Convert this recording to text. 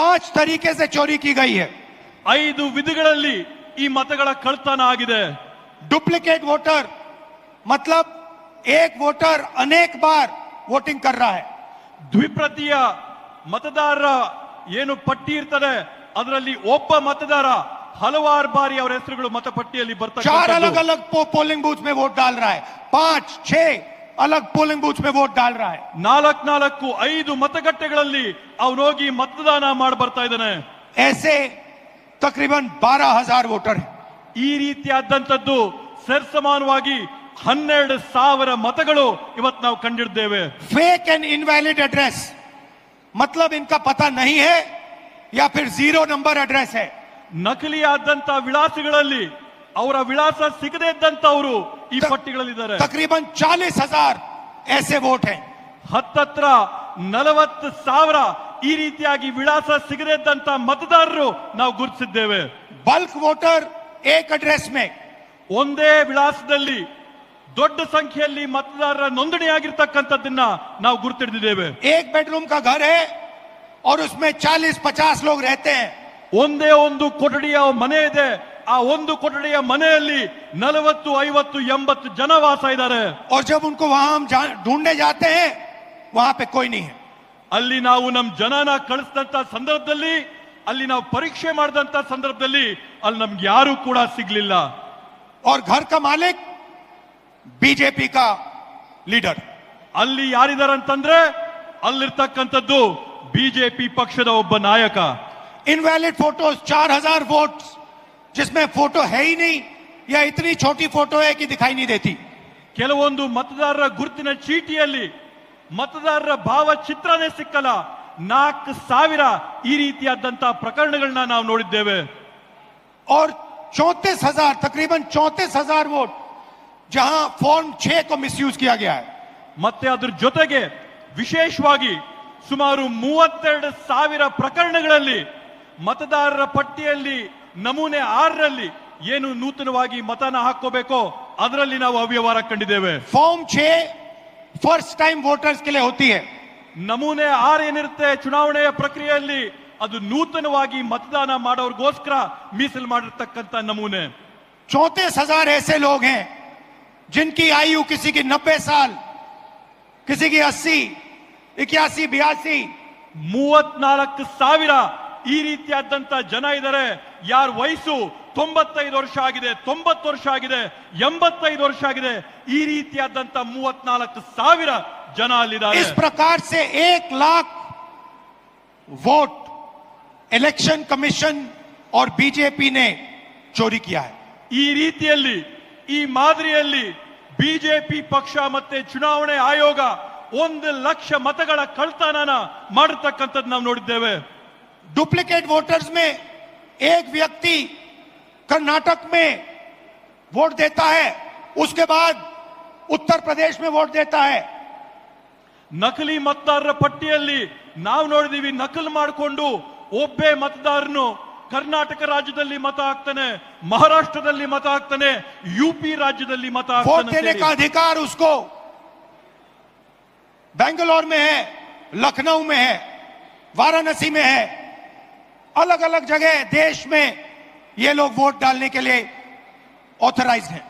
5 तरीके से चोरी की गई है। 5 ವಿಧಗಳಲ್ಲಿ ಈ ಮತಗಳ ಕಳ್ತನ ಆಗಿದೆ। डुप्लीकेट वोटर मतलब एक वोटर अनेक बार वोटिंग कर रहा है। ದ್ವಿಪ್ರತಿಯ ಮತದಾರರ ಏನು ಪಟ್ಟಿ ಇರ್ತದೆ ಅದರಲ್ಲಿ ಒಬ್ಬ ಮತದಾರ ಹಲವಾರು ಬಾರಿ ಅವರ ಹೆಸರುಗಳು ಮತಪಟ್ಟಿಯಲ್ಲಿ ಬರ್ತಾರೆ। 4 अलग अलग पोलिंग बूथ में वोट डाल रहा है, 5-6 अलग पोलिंग बूथ में वोट डाल रहा है। 4-5 ಮತಗಟ್ಟೆಗಳಲ್ಲಿ ಅವನು ಹೋಗಿ ಮತದಾನ ಮಾಡಿ ಬರ್ತಾ ಇದ್ದಾನೆ। ऐसे तकरीबन 12,000 वोटर हैं। ಈ ರೀತಿಯಾದಂತದ್ದು ಸರ್ಸಮಾನವಾಗಿ 12,000 मतಗಳು ಇವತ್ತು ನಾವು ಕಂಡಿದ್ದೇವೆ। फेक एंड इनवैलिड एड्रेस मतलब इनका पता नहीं है या फिर 0 नंबर एड्रेस है। ನಕಲಿಯಾದಂತ ವಿಳಾಸಗಳಲ್ಲಿ ಅವರ ವಿಳಾಸ ಸಿಗದೇ ಇದ್ದಂತವರು ಈ ಪಟ್ಟಿಗಳಲ್ಲಿದ್ದಾರೆ। तकरीबन 40,000 ऐसे वोट हैं। ಹತ್ತತ್ರ 40,000 ಈ ರೀತಿಯಾಗಿ ವಿಳಾಸ ಸಿಗದೇ ಇದ್ದಂತ ಮತದಾರರು ನಾವು ಗುರುತಿಸಿದ್ದೇವೆ। बल्क वोटर एक एड्रेस में, ಒಂದೇ ವಿಳಾಸದಲ್ಲಿ ದೊಡ್ಡ ಸಂಖ್ಯೆಯಲ್ಲಿ ಮತದಾರರ ನೋಂದಣಿಯಾಗಿರ್ತಕ್ಕಂಥದ್ದನ್ನ ನಾವು ಗುರುತಿಡಿದ್ದೇವೆ। एक बेडरूम का घर है और उसमें 40-50 लोग रहते हैं। ಒಂದೇ ಒಂದು ಕೊಠಡಿಯ ಮನೆ ಇದೆ, ಆ ಒಂದು ಕೊಠಡಿಯ ಮನೆಯಲ್ಲಿ 40, 50, 80 ಜನ ವಾಸ ಇದ್ದಾರೆ। और जब उनको वहां हम ढूंढने जाते हैं वहां पे कोई नहीं है। ಅಲ್ಲಿ ನಾವು ನಮ್ಮ ಜನನ ಕಳಿಸಿದಂತ ಸಂದರ್ಭದಲ್ಲಿ, ಅಲ್ಲಿ ನಾವು ಪರೀಕ್ಷೆ ಮಾಡಿದಂತ ಸಂದರ್ಭದಲ್ಲಿ ಅಲ್ಲಿ ನಮ್ಗೆ ಯಾರು ಕೂಡ ಸಿಗ್ಲಿಲ್ಲ। और घर का मालिक बीजेपी का लीडर। ಅಲ್ಲಿ ಯಾರಿದ್ದಾರೆ ಅಂತಂದ್ರೆ ಅಲ್ಲಿರ್ತಕ್ಕಂಥದ್ದು ಬಿಜೆಪಿ ಪಕ್ಷದ ಒಬ್ಬ ನಾಯಕ। इनवैलिड फोटोज 4,000 वोट जिसमें फोटो है ही नहीं या इतनी छोटी फोटो है कि दिखाई नहीं देती। ಕೆಲವೊಂದು ಮತದಾರರ ಗುರುತಿನ ಚೀಟಿಯಲ್ಲಿ ಮತದಾರರ ಭಾವಚಿತ್ರನೇ ಸಿಕ್ಕಲ್ಲ। 4,000 ಈ ರೀತಿಯಾದಂತಹ ಪ್ರಕರಣಗಳನ್ನ ನಾವು ನೋಡಿದ್ದೇವೆ। और 34,000 तकरीबन 34,000 वोट जहां फॉर्म 6 को मिसयूज किया गया है। ಮತ್ತೆ ಅದರ ಜೊತೆಗೆ ವಿಶೇಷವಾಗಿ ಸುಮಾರು 32,000 ಪ್ರಕರಣಗಳಲ್ಲಿ ಮತದಾರರ ಪಟ್ಟಿಯಲ್ಲಿ ನಮೂನೆ 6ರಲ್ಲಿ ಏನು ನೂತನವಾಗಿ ಮತನ ಹಾಕೋಬೇಕೋ ಅದರಲ್ಲಿ ನಾವು ಅವ್ಯವಹಾರ ಕಂಡಿದ್ದೇವೆ। फॉर्म 6 फर्स्ट टाइम वोटर्स के लिए होती है। ನಮೂನೆ 6 ಏನಿರುತ್ತೆ ಚುನಾವಣೆಯ ಪ್ರಕ್ರಿಯೆಯಲ್ಲಿ ಅದು ನೂತನವಾಗಿ ಮತದಾನ ಮಾಡೋರ್ಗೋಸ್ಕರ ಮೀಸಲು ಮಾಡಿರ್ತಕ್ಕಂಥ ನಮೂನೆ। 34,000 ऐसे लोग हैं जिनकी आयु किसी की 90 साल, किसी की 80, 81, 82। 34,000 ಈ ರೀತಿಯಾದಂತ ಜನ ಇದ್ದಾರೆ ಯಾರ ವಯಸ್ಸು 95 ವರ್ಷ ಆಗಿದೆ, 90 ವರ್ಷ ಆಗಿದೆ, 85 ವರ್ಷ ಆಗಿದೆ। ಈ ರೀತಿಯಾದಂತ 34,000 ಜನ ಅಲ್ಲಿದ್ದಾರೆ। इस प्रकार से 1 लाख वोट इलेक्शन कमीशन और बीजेपी ने चोरी किया है। ಈ ರೀತಿಯಲ್ಲಿ ಈ ಮಾದರಿಯಲ್ಲಿ ಬಿಜೆಪಿ ಪಕ್ಷ ಮತ್ತೆ ಚುನಾವಣೆ ಆಯೋಗ 1 ಲಕ್ಷ ಮತಗಳ ಕಳ್ತನನ ಮಾಡಿರ್ತಕ್ಕಂಥದ್ದು ನಾವು ನೋಡಿದ್ದೇವೆ। डुप्लीकेट वोटर्स में एक व्यक्ति कर्नाटक में वोट देता है, उसके बाद उत्तर प्रदेश में वोट देता है। ನಕಲಿ ಮತದಾರರ ಪಟ್ಟಿಯಲ್ಲಿ ನಾವು ನೋಡಿದೀವಿ, ನಕಲು ಮಾಡಿಕೊಂಡು ಒಬ್ಬೇ ಮತದಾರನು ಕರ್ನಾಟಕ ರಾಜ್ಯದಲ್ಲಿ ಮತ ಹಾಕ್ತಾನೆ, ಮಹಾರಾಷ್ಟ್ರದಲ್ಲಿ ಮತ ಹಾಕ್ತಾನೆ, यूपी राज्यದಲ್ಲಿ ಮತ वोट देने ಹಾಕ್ತಾನೆ। का अधिकार उसको बेंगलोर में है, लखनऊ में है, वाराणसी में है, अलग अलग जगह देश में ये लोग वोट डालने के लिए ऑथराइज्ड हैं।